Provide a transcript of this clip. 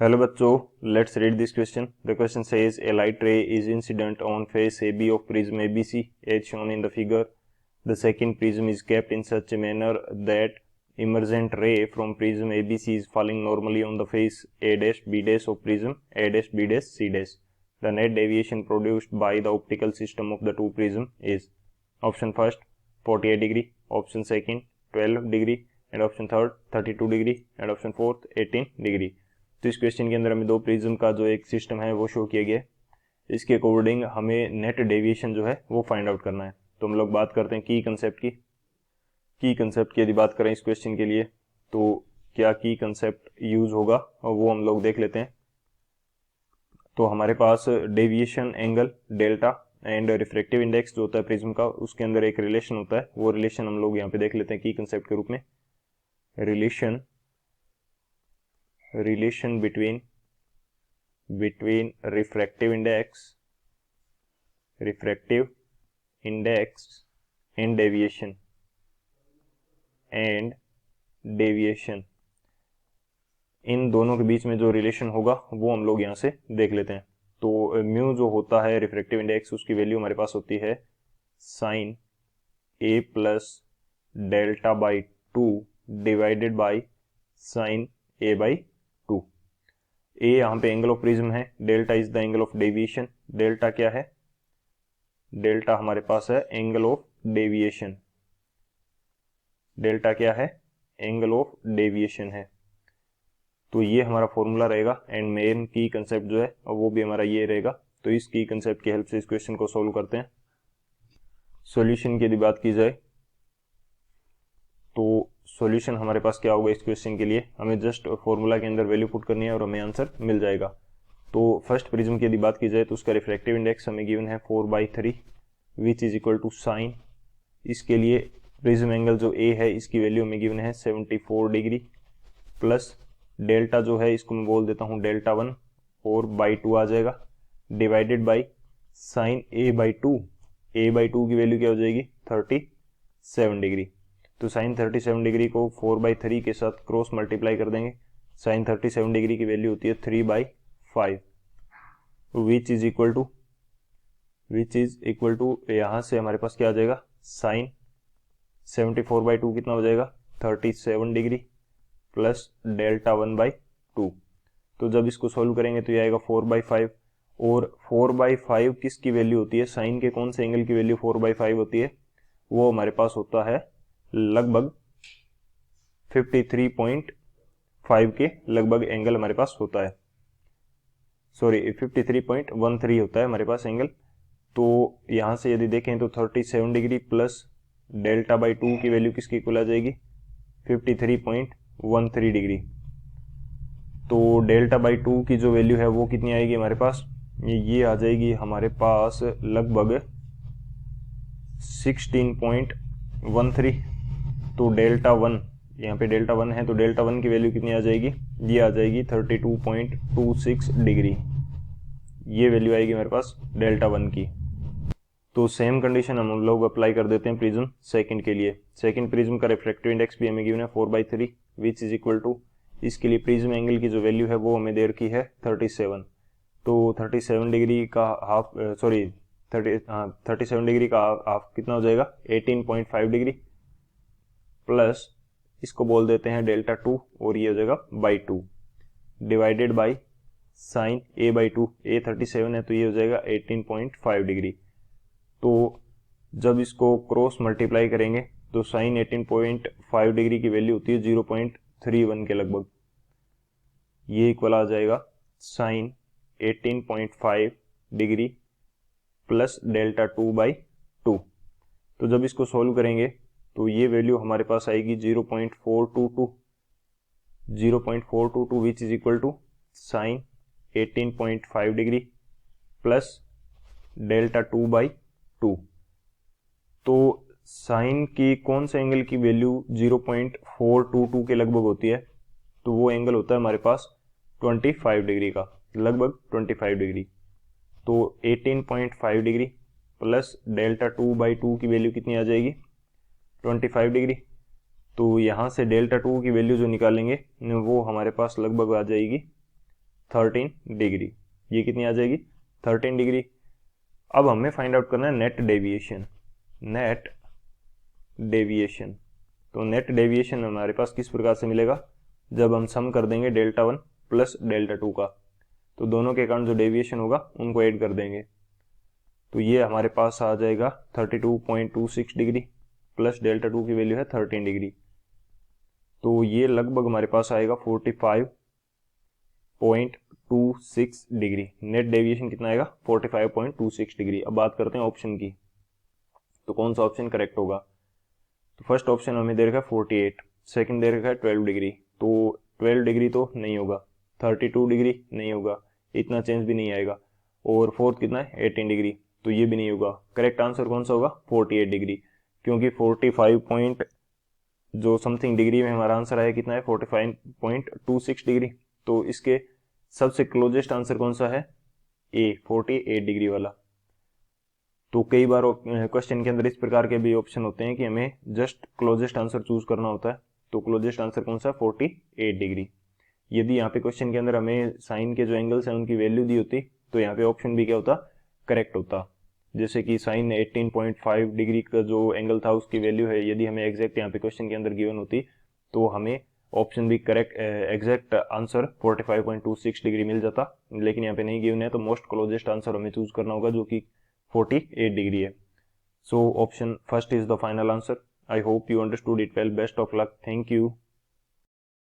Hello बच्चों, let's read this question. The question says a light ray is incident on face AB of prism ABC as shown in the figure. The second prism is kept in such a manner that emergent ray from prism ABC is falling normally on the face A dash B dash of prism A dash B dash C dash. The net deviation produced by the optical system of the two prism is option first 48 degree, option second 12 degree and option third 32 degree and option fourth 18 degree. तो इस question के अंदर हमें दो prism का जो एक system है वो शो किया गया है। इसके अकॉर्डिंग हमें नेट डेविएशन जो है वो फाइंड आउट करना है। तो हम लोग बात करते हैं की कंसेप्ट की यदि बात करें इस क्वेश्चन के लिए तो क्या की कंसेप्ट यूज होगा और वो हम लोग देख लेते हैं। तो हमारे पास deviation angle delta and refractive index जो होता है प्रिज्म का, उसके अंदर एक रिलेशन होता है। वो रिलेशन हम लोग यहाँ पे देख लेते हैं की कंसेप्ट के रूप में। Relation between refractive index and deviation इन दोनों के बीच में जो रिलेशन होगा वो हम लोग यहाँ से देख लेते हैं। तो म्यू जो होता है रिफ्रैक्टिव इंडेक्स, उसकी वैल्यू हमारे पास होती है sine A plus delta by 2 divided by sine A by 2। A यहाँ पे एंगल ऑफ प्रिज्म है, delta is the angle of deviation. Delta क्या है? डेल्टा हमारे पास है एंगल ऑफ डेविएशन। डेल्टा क्या है? एंगल ऑफ डेविएशन है। तो ये हमारा फॉर्मूला रहेगा एंड मेन की कंसेप्ट जो है वो भी हमारा ये रहेगा। तो इस की कंसेप्ट की हेल्प से इस क्वेश्चन को सॉल्व करते हैं। सॉल्यूशन की यदि बात की जाए तो सॉल्यूशन हमारे पास क्या होगा इस क्वेश्चन के लिए, हमें जस्ट फॉर्मूला के अंदर वैल्यू पुट करनी है और हमें आंसर मिल जाएगा। तो फर्स्ट प्रिज्म की यदि बात की जाए तो उसका रिफ्रैक्टिव इंडेक्स हमें गिवन है 4/3 which is equal to sine. इसके लिए प्रिज्म एंगल जो ए है इसकी वैल्यू हमें गिवन है 74 डिग्री प्लस डेल्टा जो है इसको मैं बोल देता हूँ डेल्टा 1 और बाई 2 आ जाएगा divided by sine A by 2। A by 2 की वैल्यू क्या हो जाएगी 37 डिग्री। तो साइन 37 डिग्री को 4/3 के साथ क्रॉस मल्टीप्लाई कर देंगे। साइन 37 डिग्री की वैल्यू होती है 3/5 विच इज इक्वल टू यहाँ से हमारे पास क्या आ जाएगा साइन 74/2 कितना हो जाएगा 37 डिग्री प्लस डेल्टा 1/2। तो जब इसको सोल्व करेंगे तो ये आएगा 4/5 और 4/5 किसकी वैल्यू होती है, साइन के कौन से एंगल की वैल्यू 4/5 होती है, वो हमारे पास होता है लगभग 53.5 के लगभग एंगल हमारे पास होता है। सॉरी 53.13 होता है हमारे पास एंगल। तो यहां से यदि देखें तो 37 डिग्री प्लस डेल्टा बाई 2 की वैल्यू किसकी इक्वल आ जाएगी 53.13 डिग्री। तो डेल्टा बाई 2 की जो वैल्यू है वो कितनी आएगी हमारे पास, ये आ जाएगी हमारे पास लगभग 16.13। तो डेल्टा 1 यहाँ पे डेल्टा 1 है तो डेल्टा 1 की वैल्यू कितनी आ जाएगी, ये आ जाएगी 32.26 डिग्री। ये वैल्यू आएगी हमारे पास डेल्टा 1 की। तो सेम कंडीशन हम लोग अप्लाई कर देते हैं प्रिज्म सेकंड के लिए। सेकंड प्रिज्म का रिफ्रैक्टिव इंडेक्स भी हमें गिवन है 4/3 विच इज इक्वल टू, इसके लिए प्रिज्म एंगल की जो वैल्यू है वो हमें दे रखी है 37। तो 37 डिग्री का हाफ 37 डिग्री का हाफ कितना हो जाएगा 18.5 डिग्री प्लस इसको बोल देते हैं डेल्टा 2 और ये हो जाएगा by 2 divided by sine A by 2। ए 37 है तो ये हो जाएगा 18.5 डिग्री। तो जब इसको क्रॉस मल्टीप्लाई करेंगे तो साइन 18.5 डिग्री की वैल्यू होती है 0.31 के लगभग। ये इक्वल आ जाएगा साइन 18.5 डिग्री प्लस डेल्टा 2/2। तो जब इसको सोल्व करेंगे तो ये वैल्यू हमारे पास आएगी 0.422 which is equal to sine 18.5 degree plus delta 2/2। तो साइन की कौन से एंगल की वैल्यू 0.422 के लगभग होती है, तो वो एंगल होता है हमारे पास 25 डिग्री का, लगभग 25 डिग्री। तो 18.5 डिग्री प्लस डेल्टा 2/2 की वैल्यू कितनी आ जाएगी 25 डिग्री। तो यहाँ से डेल्टा 2 की वैल्यू जो निकालेंगे वो हमारे पास लगभग आ जाएगी 13 डिग्री। ये कितनी आ जाएगी 13 डिग्री। अब हमें फाइंड आउट करना है नेट डेविएशन। नेट डेविएशन, तो नेट डेविएशन हमारे पास किस प्रकार से मिलेगा, जब हम सम कर देंगे डेल्टा 1 प्लस डेल्टा 2 का, तो दोनों के कारण जो डेविएशन होगा उनको ऐड कर देंगे। तो ये हमारे पास आ जाएगा 32.26 डिग्री प्लस डेल्टा 2 की वैल्यू है 13 डिग्री, तो ये लगभग हमारे पास आएगा 45.26 डिग्री। नेट डेविएशन कितना आएगा 45.26 डिग्री। अब बात करते हैं ऑप्शन की, तो कौन सा ऑप्शन करेक्ट होगा। तो फर्स्ट ऑप्शन हमें दे रखा है 48, सेकंड दे रखा है 12 डिग्री, तो 12 डिग्री तो नहीं होगा, 32 डिग्री नहीं होगा, इतना चेंज भी नहीं आएगा, और फोर्थ कितना है 18 डिग्री, तो ये भी नहीं होगा। करेक्ट आंसर कौन सा होगा 48 डिग्री, क्योंकि 45 पॉइंट जो समथिंग डिग्री में हमारा आंसर आया कितना है 45.26 डिग्री, तो इसके सबसे क्लोजेस्ट आंसर कौन सा है ए 48 डिग्री वाला। तो कई बार क्वेश्चन के अंदर इस प्रकार के भी ऑप्शन होते हैं कि हमें जस्ट क्लोजेस्ट आंसर चूज करना होता है, तो क्लोजेस्ट आंसर कौन सा 48 डिग्री। यदि यहाँ पे क्वेश्चन के अंदर हमें साइन के जो एंगल्स हैं उनकी वैल्यू दी होती, तो यहाँ पे ऑप्शन भी क्या होता करेक्ट होता। जैसे कि साइन 18.5 डिग्री का जो एंगल था उसकी वैल्यू है, यदि हमें एग्जैक्ट यहाँ पे क्वेश्चन के अंदर गिवन होती तो हमें ऑप्शन भी करेक्ट एग्जैक्ट आंसर 45.26 डिग्री मिल जाता, लेकिन यहाँ पे नहीं गिवन है, तो मोस्ट क्लोजेस्ट आंसर हमें चूज करना होगा जो कि 48 डिग्री है। So option first is the final answer. I hope you understood it well. Best of luck. Thank you.